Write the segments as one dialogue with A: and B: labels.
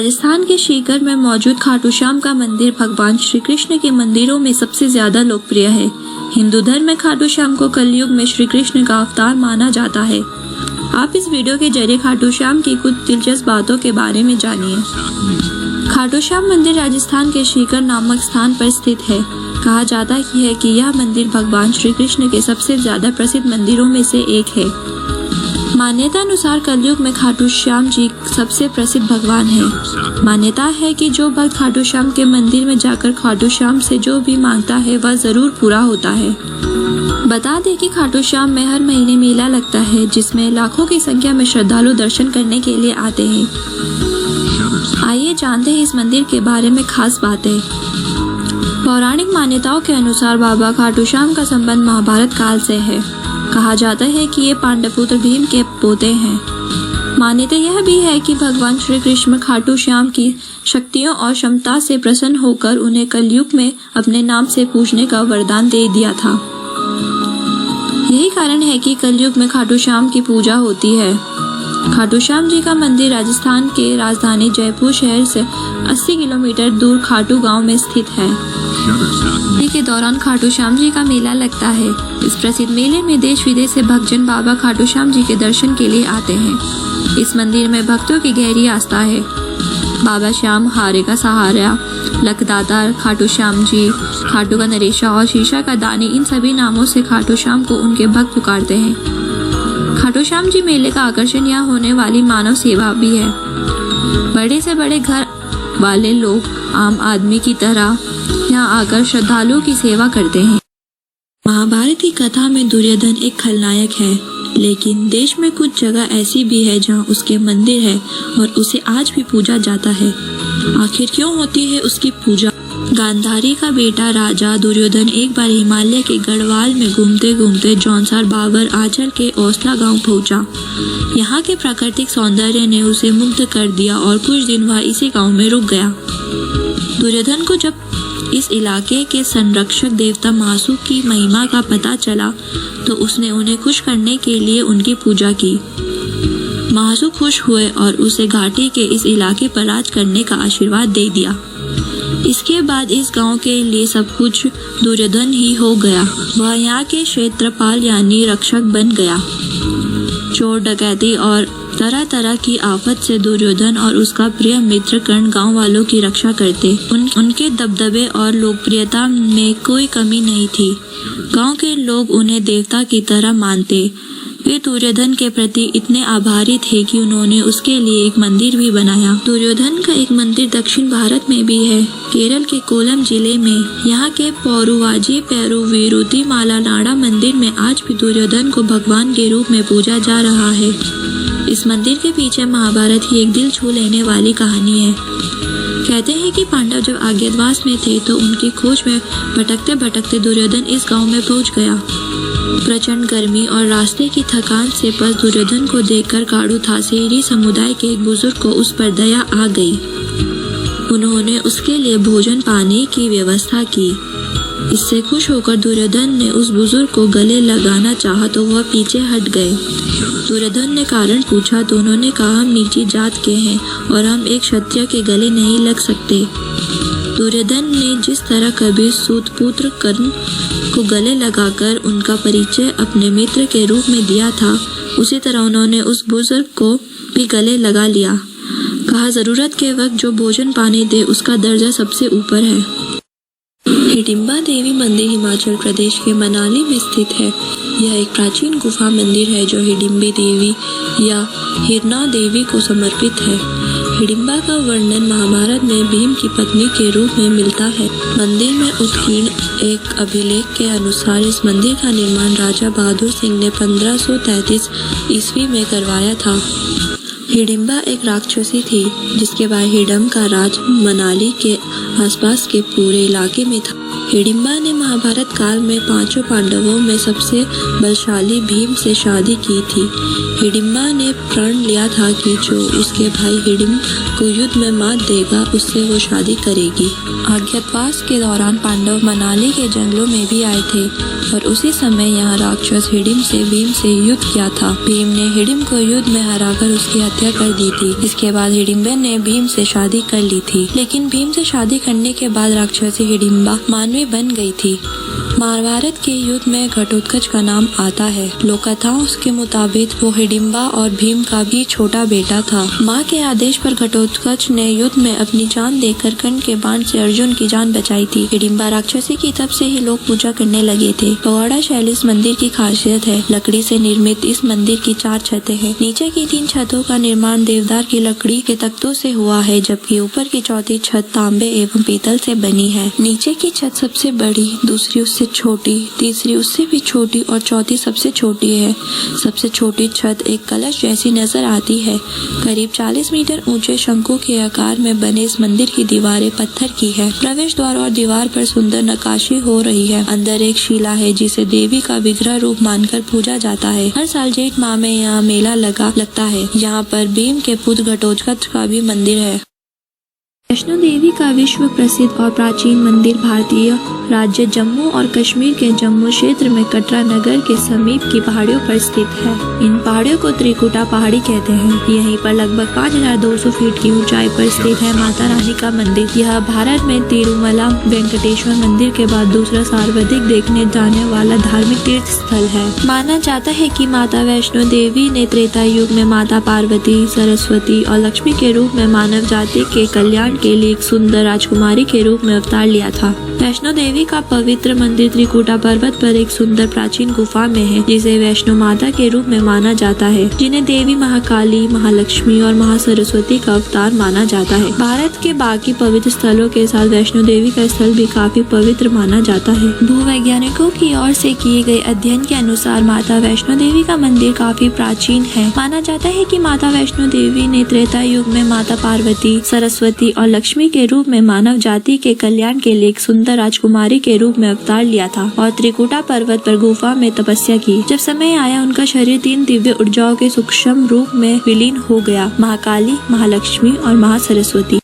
A: राजस्थान के सीकर में मौजूद खाटू श्याम का मंदिर भगवान श्री कृष्ण के मंदिरों में सबसे ज्यादा लोकप्रिय है। हिंदू धर्म में खाटू श्याम को कलयुग में श्री कृष्ण का अवतार माना जाता है। आप इस वीडियो के जरिए खाटू श्याम की कुछ दिलचस्प बातों के बारे में जानिए। खाटू श्याम मंदिर राजस्थान के सीकर नामक स्थान पर स्थित है। कहा जाता है कि यह मंदिर भगवान श्री कृष्ण के सबसे ज्यादा प्रसिद्ध मंदिरों में से एक है। मान्यता अनुसार कलयुग में खाटू श्याम जी सबसे प्रसिद्ध भगवान हैं। मान्यता है कि जो भक्त खाटू श्याम के मंदिर में जाकर खाटू श्याम से जो भी मांगता है वह जरूर पूरा होता है। बता दें कि खाटू श्याम में हर महीने मेला लगता है, जिसमें लाखों की संख्या में श्रद्धालु दर्शन करने के लिए आते हैं। आइए जानते हैं इस मंदिर के बारे में खास बातें। पौराणिक मान्यताओं के अनुसार बाबा खाटू श्याम का संबंध महाभारत काल से है। कहा जाता है कि ये पांडव पुत्र भीम के पोते हैं। मान्यता यह भी है कि भगवान श्री कृष्ण खाटू श्याम की शक्तियों और क्षमता से प्रसन्न होकर उन्हें कलयुग में अपने नाम से पूजने का वरदान दे दिया था। यही कारण है कि कलयुग में खाटू श्याम की पूजा होती है। खाटू श्याम जी का मंदिर राजस्थान के राजधानी जयपुर शहर से 80 किलोमीटर दूर खाटू गांव में स्थित है। होली के दौरान खाटू श्याम जी का मेला लगता है। इस प्रसिद्ध मेले में देश विदेश से भक्तजन बाबा खाटू श्याम जी के दर्शन के लिए आते हैं। इस मंदिर में भक्तों की गहरी आस्था है। बाबा श्याम, हारे का सहारा, लखदाता, खाटू श्याम जी, खाटू का नरेशा और शीशा का दानी, इन सभी नामों से खाटू श्याम को उनके भक्त पुकारते हैं। खाटू श्याम जी मेले का आकर्षण यहाँ होने वाली मानव सेवा भी है। बड़े से बड़े घर वाले लोग आम आदमी की तरह यहाँ आकर श्रद्धालुओं की सेवा करते हैं। महाभारत की कथा में दुर्योधन एक खलनायक है, लेकिन देश में कुछ जगह ऐसी भी है जहाँ उसके मंदिर है और उसे आज भी पूजा जाता है। आखिर क्यों होती है उसकी पूजा? गांधारी का बेटा राजा दुर्योधन एक बार हिमालय के गढ़वाल में घूमते घूमते जौनसार बाबर आंचल के ओसला गांव पहुंचा। यहाँ के प्राकृतिक सौंदर्य ने उसे मुग्ध कर दिया और कुछ दिन वह इसी गांव में रुक गया। दुर्योधन को जब इस इलाके के संरक्षक देवता महासू की महिमा का पता चला तो उसने उन्हें खुश करने के लिए उनकी पूजा की। महासू खुश हुए और उसे घाटी के इस इलाके पर राज करने का आशीर्वाद दे दिया। इसके बाद इस गांव के लिए सब कुछ दुर्योधन ही हो गया। वह यहाँ के क्षेत्रपाल यानी रक्षक बन गया। चोर डकैती और तरह तरह की आफत से दुर्योधन और उसका प्रिय मित्र कर्ण गांव वालों की रक्षा करते। उनके दबदबे और लोकप्रियता में कोई कमी नहीं थी। गांव के लोग उन्हें देवता की तरह मानते। वे दुर्योधन के प्रति इतने आभारी थे कि उन्होंने उसके लिए एक मंदिर भी बनाया। दुर्योधन का एक मंदिर दक्षिण भारत में भी है, केरल के कोलम जिले में। यहाँ के पौरुवाजी पेरुविरुति माला नाड़ा मंदिर में आज भी दुर्योधन को भगवान के रूप में पूजा जा रहा है। इस मंदिर के पीछे महाभारत की एक दिल छू लेने वाली कहानी है। कहते हैं कि पांडव जब अज्ञातवास में थे तो उनकी खोज में भटकते भटकते दुर्योधन इस गांव में पहुंच गया। प्रचंड गर्मी और रास्ते की थकान से पस दुर्योधन को देखकर काड़ू थासेरी समुदाय के एक बुजुर्ग को उस पर दया आ गई। उन्होंने उसके लिए भोजन पानी की व्यवस्था की। इससे खुश होकर दुर्योधन ने उस बुजुर्ग को गले लगाना चाहा तो वह पीछे हट गए। दुर्योधन ने कारण पूछा तो उन्होंने कहा, हम नीची जात के हैं और हम एक क्षत्रिय के गले नहीं लग सकते। दुर्योधन ने जिस तरह कबीर सूतपुत्र कर्ण को गले लगाकर उनका परिचय अपने मित्र के रूप में दिया था, उसी तरह उन्होंने उस बुजुर्ग को भी गले लगा लिया। कहा, जरूरत के वक्त जो भोजन पानी दे उसका दर्जा सबसे ऊपर है। हिडिंबा देवी मंदिर हिमाचल प्रदेश के मनाली में स्थित है। यह एक प्राचीन गुफा मंदिर है जो हिडिंबी देवी या हिरना देवी को समर्पित है। हिडिंबा का वर्णन महाभारत में भीम की पत्नी के रूप में मिलता है। मंदिर में उत्कीर्ण एक अभिलेख के अनुसार इस मंदिर का निर्माण राजा बहादुर सिंह ने 1533 ईस्वी में करवाया था। हिडिंबा एक राक्षसी थी जिसके बाद हिडम का राज मनाली के आसपास के पूरे इलाके में था। हिडिंबा ने महाभारत काल में 5 पांडवों में सबसे बलशाली भीम से शादी की थी। हिडिंबा ने प्रण लिया था कि जो उसके भाई हिडिंब को युद्ध में मात देगा उससे वो शादी करेगी। अज्ञातवास के दौरान पांडव मनाली के जंगलों में भी आए थे और उसी समय यहाँ राक्षस हिडिंब से भीम से युद्ध किया था। भीम ने हिडिंब को युद्ध में हराकर उसकी हत्या कर दी थी। इसके बाद हिडिंबा ने भीम से शादी कर ली थी, लेकिन भीम से शादी करने के बाद राक्षसी हिडिंबा मानवी बन गई थी। महाभारत के युद्ध में घटोत्कच का नाम आता है। लोक कथाओं के मुताबिक वो हिडिंबा और भीम का भी छोटा बेटा था। माँ के आदेश पर घटोत्कच ने युद्ध में अपनी जान देकर कर्ण के बाण से अर्जुन की जान बचाई थी। हिडिंबा राक्षसी की तब से ही लोग पूजा करने लगे थे। पगोड़ा शैली इस मंदिर की खासियत है। लकड़ी से निर्मित इस मंदिर की 4 छतें हैं। नीचे की 3 छतों का निर्माण देवदार की लकड़ी के तख्तों से हुआ है, जबकि ऊपर की चौथी छत तांबे एवं पीतल से बनी है। नीचे की छत सबसे बड़ी, दूसरी उससे छोटी, तीसरी उससे भी छोटी और चौथी सबसे छोटी है। सबसे छोटी छत एक कलश जैसी नजर आती है। करीब 40 मीटर ऊंचे शंकु के आकार में बने इस मंदिर की दीवारें पत्थर की है। प्रवेश द्वार और दीवार पर सुंदर नक्काशी हो रही है। अंदर एक शिला है जिसे देवी का विग्रह रूप मानकर पूजा जाता है। हर साल जेठ माह में यहाँ मेला लगता है। यहाँ पर भीम के पुत्र घटोत्कच का भी मंदिर है। वैष्णो देवी का विश्व प्रसिद्ध और प्राचीन मंदिर भारतीय राज्य जम्मू और कश्मीर के जम्मू क्षेत्र में कटरा नगर के समीप की पहाड़ियों पर स्थित है। इन पहाड़ियों को त्रिकुटा पहाड़ी कहते हैं। यहीं पर लगभग 5200 फीट की ऊंचाई पर स्थित है माता रानी का मंदिर। यह भारत में तिरुमला वेंकटेश्वर मंदिर के बाद दूसरा सर्वाधिक देखने जाने वाला धार्मिक तीर्थ स्थल है। माना जाता है कि माता वैष्णो देवी ने त्रेता युग में माता पार्वती, सरस्वती और लक्ष्मी के रूप में मानव जाति के कल्याण के लिए एक सुंदर राजकुमारी के रूप में अवतार लिया था। वैष्णो देवी का पवित्र मंदिर त्रिकुटा पर्वत पर एक सुंदर प्राचीन गुफा में है, जिसे वैष्णो माता के रूप में माना जाता है, जिन्हें देवी महाकाली, महालक्ष्मी और महासरस्वती का अवतार माना जाता है। भारत के बाकी पवित्र स्थलों के साथ वैष्णो देवी का स्थल भी काफी पवित्र माना जाता है। भूवैज्ञानिकों की ओर से किए गए अध्ययन के अनुसार माता वैष्णो देवी का मंदिर काफी प्राचीन है। माना जाता है कि माता वैष्णो देवी ने त्रेता युग में माता पार्वती, सरस्वती और लक्ष्मी के रूप में मानव जाति के कल्याण के लिए एक सुंदर राजकुमारी के रूप में अवतार लिया था और त्रिकुटा पर्वत पर गुफा में तपस्या की। जब समय आया उनका शरीर 3 दिव्य ऊर्जाओं के सूक्ष्म रूप में विलीन हो गया, महाकाली, महालक्ष्मी और महासरस्वती।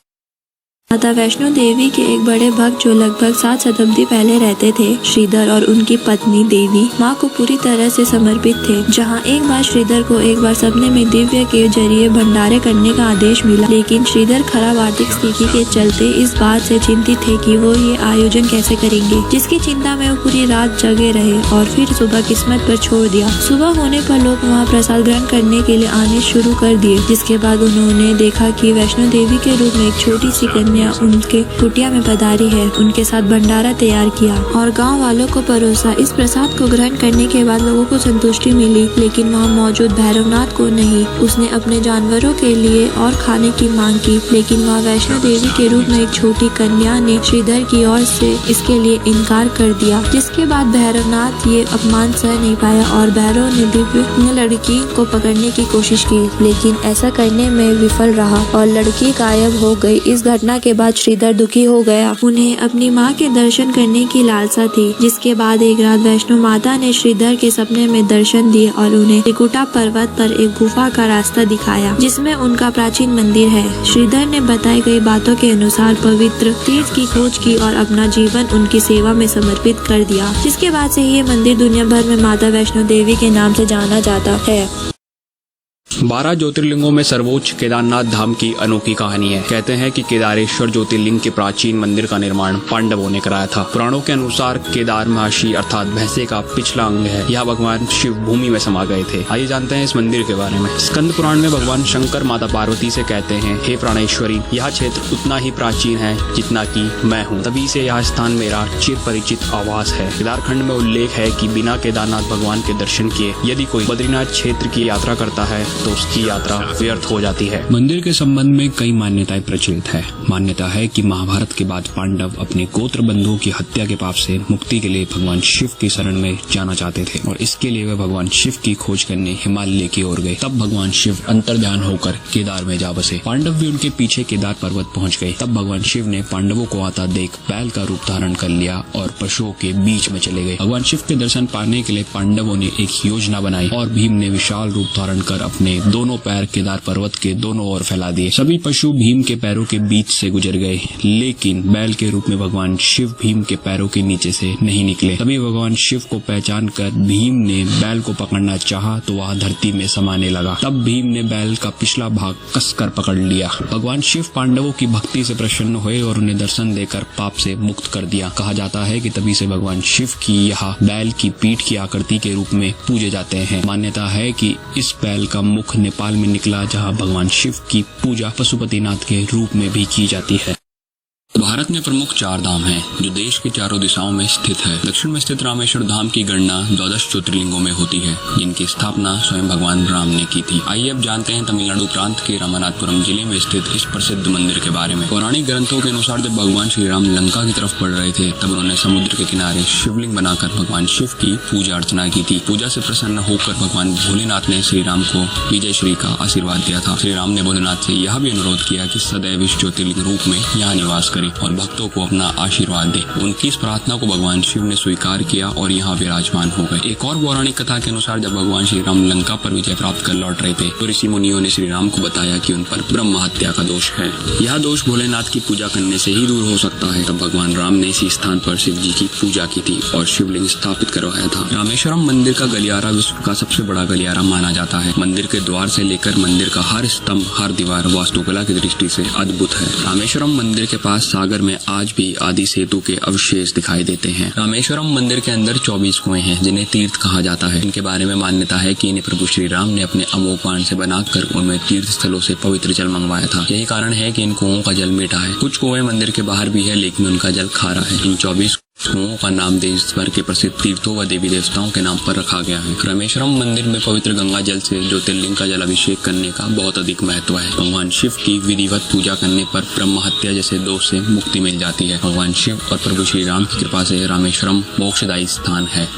A: माता वैष्णो देवी के एक बड़े भक्त जो लगभग 7 शताब्दी पहले रहते थे, श्रीधर और उनकी पत्नी देवी माँ को पूरी तरह से समर्पित थे। जहाँ एक बार श्रीधर को एक बार सपने में दिव्य के जरिए भंडारे करने का आदेश मिला, लेकिन श्रीधर खराब आर्थिक स्थिति के चलते इस बात से चिंतित थे कि वो ये आयोजन कैसे करेंगे, जिसकी चिंता में वो पूरी रात जगे रहे और फिर सुबह किस्मत पर छोड़ दिया। सुबह होने पर लोग वहाँ प्रसाद ग्रहण करने के लिए आने शुरू कर दिए, जिसके बाद उन्होंने देखा कि वैष्णो देवी के रूप में एक छोटी सी कन्या उनके कुटिया में पधारी है। उनके साथ भंडारा तैयार किया और गांव वालों को परोसा। इस प्रसाद को ग्रहण करने के बाद लोगों को संतुष्टि मिली, लेकिन वहां मौजूद भैरवनाथ को नहीं। उसने अपने जानवरों के लिए और खाने की मांग की, लेकिन वहां वैष्णो देवी के रूप में एक छोटी कन्या ने श्रीधर की ओर से इसके लिए इनकार कर दिया, जिसके बाद भैरवनाथ ये अपमान सह नहीं पाया और भैरव ने दिव्य लड़की को पकड़ने की कोशिश की, लेकिन ऐसा करने में विफल रहा और लड़की गायब हो गई। इस घटना के बाद श्रीधर दुखी हो गया। उन्हें अपनी माँ के दर्शन करने की लालसा थी, जिसके बाद एक रात वैष्णो माता ने श्रीधर के सपने में दर्शन दिए और उन्हें त्रिकुटा पर्वत पर एक गुफा का रास्ता दिखाया, जिसमें उनका प्राचीन मंदिर है। श्रीधर ने बताई गई बातों के अनुसार पवित्र तीर्थ की खोज की और अपना जीवन उनकी सेवा में समर्पित कर दिया, जिसके बाद से ये मंदिर दुनिया भर में माता वैष्णो देवी के नाम से जाना जाता है।
B: 12 ज्योतिर्लिंगों में सर्वोच्च केदारनाथ धाम की अनोखी कहानी है। कहते हैं कि केदारेश्वर ज्योतिर्लिंग के प्राचीन मंदिर का निर्माण पांडवों ने कराया था। पुराणों के अनुसार केदार महर्षि अर्थात भैंसे का पिछला अंग है। यह भगवान शिव भूमि में समा गए थे। आइए जानते हैं इस मंदिर के बारे में। स्कंद पुराण में भगवान शंकर माता पार्वती से कहते हैं, हे प्राणेश्वरी, यह क्षेत्र उतना ही प्राचीन है जितना कि मैं हूँ, तभी से यह स्थान मेरा चिर परिचित आवास है। केदारखंड में उल्लेख है कि बिना केदारनाथ भगवान के दर्शन किए यदि कोई बद्रीनाथ क्षेत्र की यात्रा करता है तो उसकी यात्रा व्यर्थ हो जाती है। मंदिर के संबंध में कई मान्यताएं प्रचलित है। मान्यता है कि महाभारत के बाद पांडव अपने गोत्र बंधुओं की हत्या के पाप से मुक्ति के लिए भगवान शिव की शरण में जाना चाहते थे और इसके लिए वे भगवान शिव की खोज करने हिमालय की ओर गए। तब भगवान शिव अंतर्ध्यान होकर केदार में जा बसे। पांडव भी उनके पीछे केदार पर्वत पहुंच गए। तब भगवान शिव ने पांडवों को आता देख बैल का रूप धारण कर लिया और पशुओं के बीच में चले गए। भगवान शिव के दर्शन पाने के लिए पांडवों ने एक योजना बनाई और भीम ने विशाल रूप धारण कर अपने दोनों पैर केदार पर्वत के दोनों ओर फैला दिए। सभी पशु भीम के पैरों के बीच से गुजर गए, लेकिन बैल के रूप में भगवान शिव भीम के पैरों के नीचे से नहीं निकले। तभी भगवान शिव को पहचान कर भीम ने बैल को पकड़ना चाहा तो वह धरती में समाने लगा। तब भीम ने बैल का पिछला भाग कसकर पकड़ लिया। भगवान शिव पांडवों की भक्ति से प्रसन्न हुए और उन्हें दर्शन देकर पाप से मुक्त कर दिया। कहा जाता है कि तभी से भगवान शिव की यहाँ बैल की पीठ की आकृति के रूप में पूजे जाते हैं। मान्यता है कि इस बैल का मुख नेपाल में निकला, जहाँ भगवान शिव की पूजा पशुपतिनाथ के रूप में भी की जाती है। भारत में प्रमुख 4 धाम हैं, जो देश के चारों दिशाओं में स्थित है। दक्षिण में स्थित रामेश्वर धाम की गणना 12 ज्योतिर्लिंगों में होती है, जिनकी स्थापना स्वयं भगवान राम ने की थी। आइए अब जानते हैं तमिलनाडु प्रांत के रामनाथपुरम जिले में स्थित इस प्रसिद्ध मंदिर के बारे में। पौराणिक ग्रंथों के अनुसार जब भगवान श्री राम लंका की तरफ बढ़ रहे थे, तब उन्होंने समुद्र के किनारे शिवलिंग बनाकर भगवान शिव की पूजा अर्चना की थी। पूजा से प्रसन्न होकर भगवान भोलेनाथ ने श्री राम को विजय श्री का आशीर्वाद दिया था। श्री राम ने भोलेनाथ से यह भी अनुरोध किया कि सदैव इस ज्योतिर्लिंग रूप में यहाँ निवास करे और भक्तों को अपना आशीर्वाद दे। उनकी इस प्रार्थना को भगवान शिव ने स्वीकार किया और यहाँ विराजमान हो गए। एक और पौराणिक कथा के अनुसार जब भगवान श्री राम लंका पर विजय प्राप्त कर लौट रहे थे, तो ऋषि मुनियों ने श्री राम को बताया कि उन पर ब्रह्म हत्या का दोष है। यह दोष भोलेनाथ की पूजा करने से ही दूर हो सकता है। तब भगवान राम ने इसी स्थान पर शिव जी की पूजा की थी और शिवलिंग स्थापित करवाया था। रामेश्वरम मंदिर का गलियारा विश्व का सबसे बड़ा गलियारा माना जाता है। मंदिर के द्वार से लेकर मंदिर का हर स्तंभ, हर दीवार वास्तुकला की दृष्टि से अद्भुत है। रामेश्वरम मंदिर के पास सागर में आज भी आदि सेतु के अवशेष दिखाई देते हैं। रामेश्वरम मंदिर के अंदर 24 कुएं हैं, जिन्हें तीर्थ कहा जाता है। इनके बारे में मान्यता है कि इन्हें प्रभु श्री राम ने अपने अमोघ बाण से बनाकर उनमें तीर्थ स्थलों से पवित्र जल मंगवाया था। यही कारण है कि इन कुओं का जल मीठा है। कुछ कुएं मंदिर के बाहर भी है, लेकिन उनका जल खारा है। इन 24 कुओं का नाम देश भर के प्रसिद्ध तीर्थों व देवी देवताओं के नाम पर रखा गया है। रामेश्वरम मंदिर में पवित्र गंगा जल से ज्योतिर्लिंग का जल अभिषेक करने का बहुत अधिक महत्व है। भगवान शिव की विधिवत पूजा करने पर ब्रह्म हत्या जैसे दोष से मुक्ति मिल जाती है। भगवान शिव और प्रभु श्री राम की कृपा से रामेश्वरम मोक्षदायी स्थान है।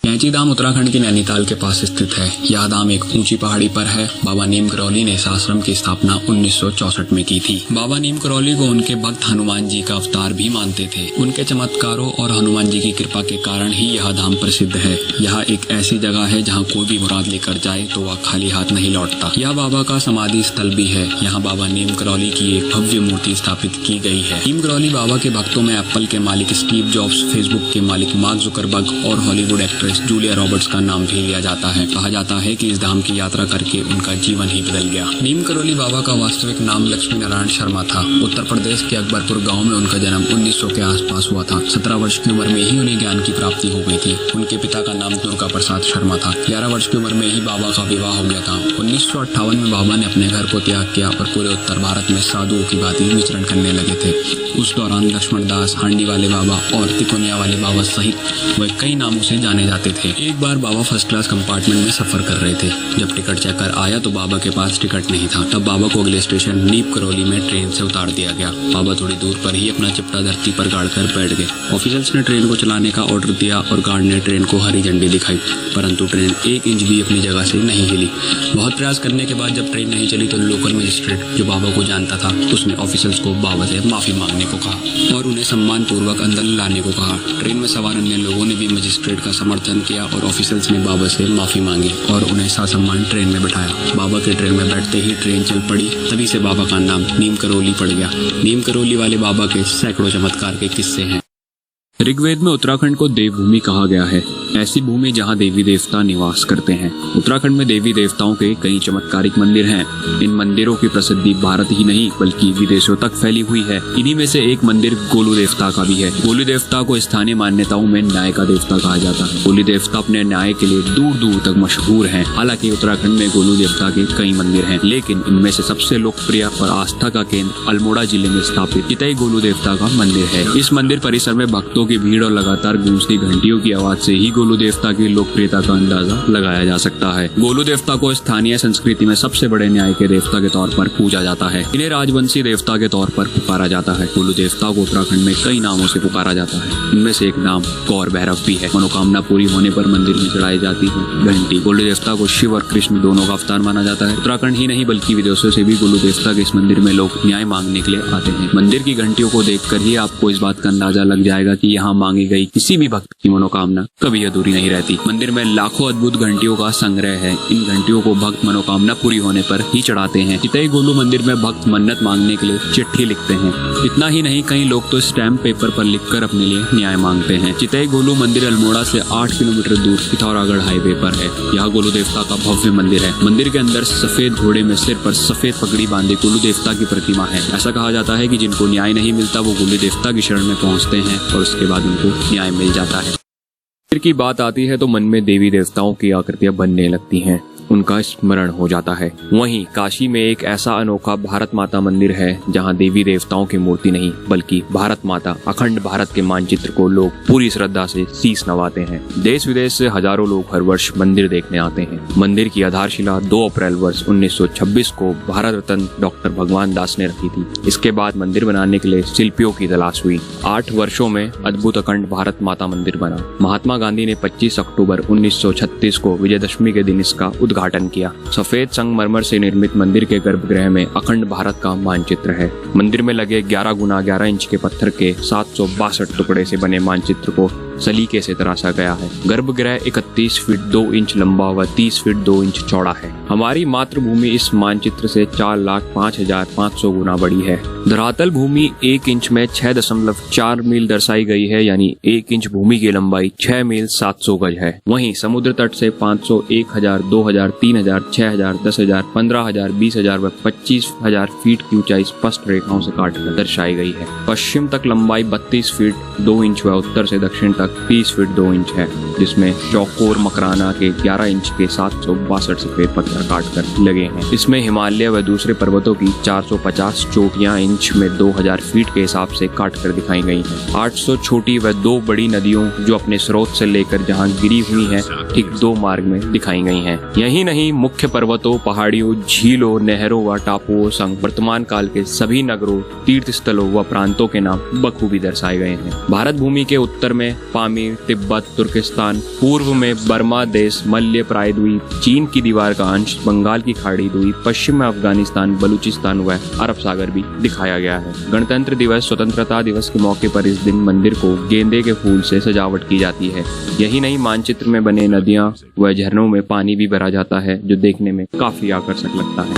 B: कैंची धाम उत्तराखंड के नैनीताल के पास स्थित है। यह धाम एक ऊंची पहाड़ी पर है। बाबा नीम करौली ने इस आश्रम की स्थापना 1964 में की थी। बाबा नीम करौली को उनके भक्त हनुमान जी का अवतार भी मानते थे। उनके चमत्कारों और हनुमान जी की कृपा के कारण ही यह धाम प्रसिद्ध है। यह एक ऐसी जगह है जहाँ कोई भी मुराद लेकर जाए तो वह खाली हाथ नहीं लौटता। यह बाबा का समाधि स्थल भी है। यहाँ बाबा नीम करौली की एक भव्य मूर्ति स्थापित की गई है। नीम करौली बाबा के भक्तों में एप्पल के मालिक स्टीव जॉब्स, फेसबुक के मालिक मार्क जुकरबर्ग और हॉलीवुड एक्ट्रेस जूलिया रॉबर्ट्स का नाम भी लिया जाता है। कहा जाता है कि इस धाम की यात्रा करके उनका जीवन ही बदल गया। नीम करौली बाबा का वास्तविक नाम लक्ष्मी नारायण शर्मा था। उत्तर प्रदेश के अकबरपुर गांव में उनका जन्म 1900 के आसपास हुआ था। 17 वर्ष की उम्र में ही उन्हें ज्ञान की प्राप्ति हो गई थी। उनके पिता का नाम दुर्गा प्रसाद शर्मा था। 11 वर्ष की उम्र में ही बाबा का विवाह हो गया था। 1958 में बाबा ने अपने घर को त्याग किया और पूरे उत्तर भारत में साधुओं की भांति विचरण करने लगे थे। उस दौरान लक्ष्मण दास, हांडी वाले बाबा और तिकोनिया वाले बाबा सहित वे कई नामों से जाने जाते थे। एक बार बाबा फर्स्ट क्लास कंपार्टमेंट में सफर कर रहे थे। जब टिकट चेकर आया तो बाबा के पास टिकट नहीं था। तब बाबा को अगले स्टेशन नीम करौली में ट्रेन से उतार दिया गया। बाबा थोड़ी दूर पर ही अपना चिपटा धरती पर गाड़ कर बैठ गए। ऑफिसर्स ने ट्रेन को चलाने का ऑर्डर दिया और गार्ड ने ट्रेन को हरी झंडी दिखाई, परंतु ट्रेन 1 इंच भी अपनी जगह से नहीं हिली। बहुत प्रयास करने के बाद जब ट्रेन नहीं चली तो लोकल मजिस्ट्रेट, जो बाबा को जानता था, उसने ऑफिसर्स को बाबा से माफी मांगने को कहा और उन्हें सम्मान पूर्वक अंदर लाने को कहा। ट्रेन में सवार अन्य लोगों ने भी मजिस्ट्रेट का समर्थन किया और ऑफिसर्स ने बाबा से माफी मांगी और उन्हें ससम्मान ट्रेन में बैठाया। बाबा के ट्रेन में बैठते ही ट्रेन चल पड़ी। तभी से बाबा का नाम नीम करौली पड़ गया। नीम करौली वाले बाबा के सैकड़ों चमत्कार के किस्से हैं। ऋग्वेद में उत्तराखंड को देवभूमि कहा गया है। ऐसी भूमि जहाँ देवी देवता निवास करते हैं। उत्तराखंड में देवी देवताओं के कई चमत्कारिक मंदिर हैं। इन मंदिरों की प्रसिद्धि भारत ही नहीं बल्कि विदेशों तक फैली हुई है। इन्हीं में से एक मंदिर गोलू देवता का भी है। गोलू देवता को स्थानीय मान्यताओं में न्याय का देवता कहा जाता है। गोलू देवता अपने न्याय के लिए दूर दूर तक मशहूर है। हालांकि उत्तराखंड में गोलू देवता के कई मंदिर हैं, लेकिन इनमें से सबसे लोकप्रिय और आस्था का केंद्र अल्मोड़ा जिले में स्थापित चितई गोलू देवता का मंदिर है। इस मंदिर परिसर में भक्तों
C: भक्तों की भीड़ और लगातार गूंजती घंटियों की आवाज से ही गोलू देवता की लोकप्रियता का अंदाजा लगाया जा सकता है। गोलू देवता को स्थानीय संस्कृति में सबसे बड़े न्याय के देवता के तौर पर पूजा जाता है। इन्हें राजवंशी देवता के तौर पर पुकारा जाता है। गोलू देवता को उत्तराखंड में कई नामों से पुकारा जाता है। इनमें से एक नाम गौर भैरव भी है। मनोकामना पूरी होने पर मंदिर में चढ़ाई जाती है घंटी। गोलू देवता को शिव और कृष्ण दोनों का अवतार माना जाता है। उत्तराखंड ही नहीं बल्कि विदेशों से भी गोलू देवता के इस मंदिर में लोग न्याय मांगने के लिए आते हैं। मंदिर की घंटियों को देखकर ही आपको इस बात का अंदाजा लग जाएगा कि यहाँ मांगी गई किसी भी भक्त की मनोकामना कभी अधूरी नहीं रहती। मंदिर में लाखों अद्भुत घंटियों का संग्रह है। इन घंटियों को भक्त मनोकामना पूरी होने पर ही चढ़ाते हैं। चितई गोलू मंदिर में भक्त मन्नत मांगने के लिए चिट्ठी लिखते हैं। इतना ही नहीं, कई लोग तो स्टैम्प पेपर पर लिखकर अपने लिए न्याय मांगते हैं। चितई गोलू मंदिर अल्मोड़ा से 8 किलोमीटर दूर पिथौरागढ़ हाईवे पर है। यहाँ गोलू देवता का भव्य मंदिर है। मंदिर के अंदर सफेद घोड़े में सिर पर सफेद पगड़ी बांधे गोलू देवता की प्रतिमा है। ऐसा कहा जाता है कि जिनको न्याय नहीं मिलता वो गोलू देवता की शरण में पहुंचते हैं और उसके बाद उनको न्याय मिल जाता है। मंदिर की बात आती है तो मन में देवी देवताओं की आकृतियां बनने लगती हैं, उनका स्मरण हो जाता है। वहीं काशी में एक ऐसा अनोखा भारत माता मंदिर है जहां देवी देवताओं की मूर्ति नहीं बल्कि भारत माता अखंड भारत के मानचित्र को लोग पूरी श्रद्धा से शीश नवाते हैं। देश विदेश से हजारों लोग हर वर्ष मंदिर देखने आते हैं। मंदिर की आधारशिला 2 अप्रैल वर्ष 1926 को भारत रत्न डॉक्टर भगवान दास ने रखी थी। इसके बाद मंदिर बनाने के लिए शिल्पियों की तलाश हुई। 8 वर्षों में अद्भुत अखंड भारत माता मंदिर बना। महात्मा गांधी ने 25 अक्टूबर 1936 को विजयदशमी के दिन इसका उद्घाटन किया। सफेद संगमरमर से निर्मित मंदिर के गर्भगृह में अखंड भारत का मानचित्र है। मंदिर में लगे 11 गुना 11 इंच के पत्थर के 762 टुकड़े से बने मानचित्र को सलीके से तराशा गया है। गर्भगृह 31 फीट 2 इंच लंबा व 30 फीट 2 इंच चौड़ा है। हमारी मातृभूमि इस मानचित्र से 4,05,500 गुना बड़ी है। धरातल भूमि 1 इंच में 6.4 मील दर्शाई गई है, यानी 1 इंच भूमि की लंबाई 6 मील 700 गज है। वहीं समुद्र तट से 500, 1000, 2000, 3000, 6000, 10,000, 15,000, 20,000 व 25,000 फीट की ऊंचाई स्पष्ट रेखाओं से काटकर दर्शाई गई है। पश्चिम तक लंबाई 32 फीट 2 इंच व उत्तर से दक्षिण तक 30 फीट 2 इंच है, जिसमें चौकोर मकराना के 11 इंच के 762 सफेद पत्थर काटकर लगे हैं। इसमें हिमालय व दूसरे पर्वतों की 450 चोटियां इंच में 2000 फीट के हिसाब से काटकर दिखाई गई हैं। 800 छोटी व 2 बड़ी नदियों जो अपने स्रोत से लेकर जहां गिरी हुई हैं ठीक 2 मार्ग में दिखाई गई हैं। यही नहीं, मुख्य पर्वतों, पहाड़ियों, झीलों, नहरों व टापुओं संग वर्तमान काल के सभी नगरों, तीर्थ स्थलों व प्रांतों के नाम बखूबी दर्शाए गए हैं। भारत भूमि के उत्तर में पामीर, तिब्बत, तुर्किस्तान, पूर्व में बर्मा देश, मल्य प्रायद्वीप, चीन की दीवार का अंश, बंगाल की खाड़ी द्वीप, पश्चिम में अफगानिस्तान, बलूचिस्तान व अरब सागर भी दिखाया गया है। गणतंत्र दिवस, स्वतंत्रता दिवस के मौके पर इस दिन मंदिर को गेंदे के फूल से सजावट की जाती है। यही नहीं, मानचित्र में बने नदियां व झरनों में पानी भी भरा जाता है जो देखने में काफी आकर्षक लगता है।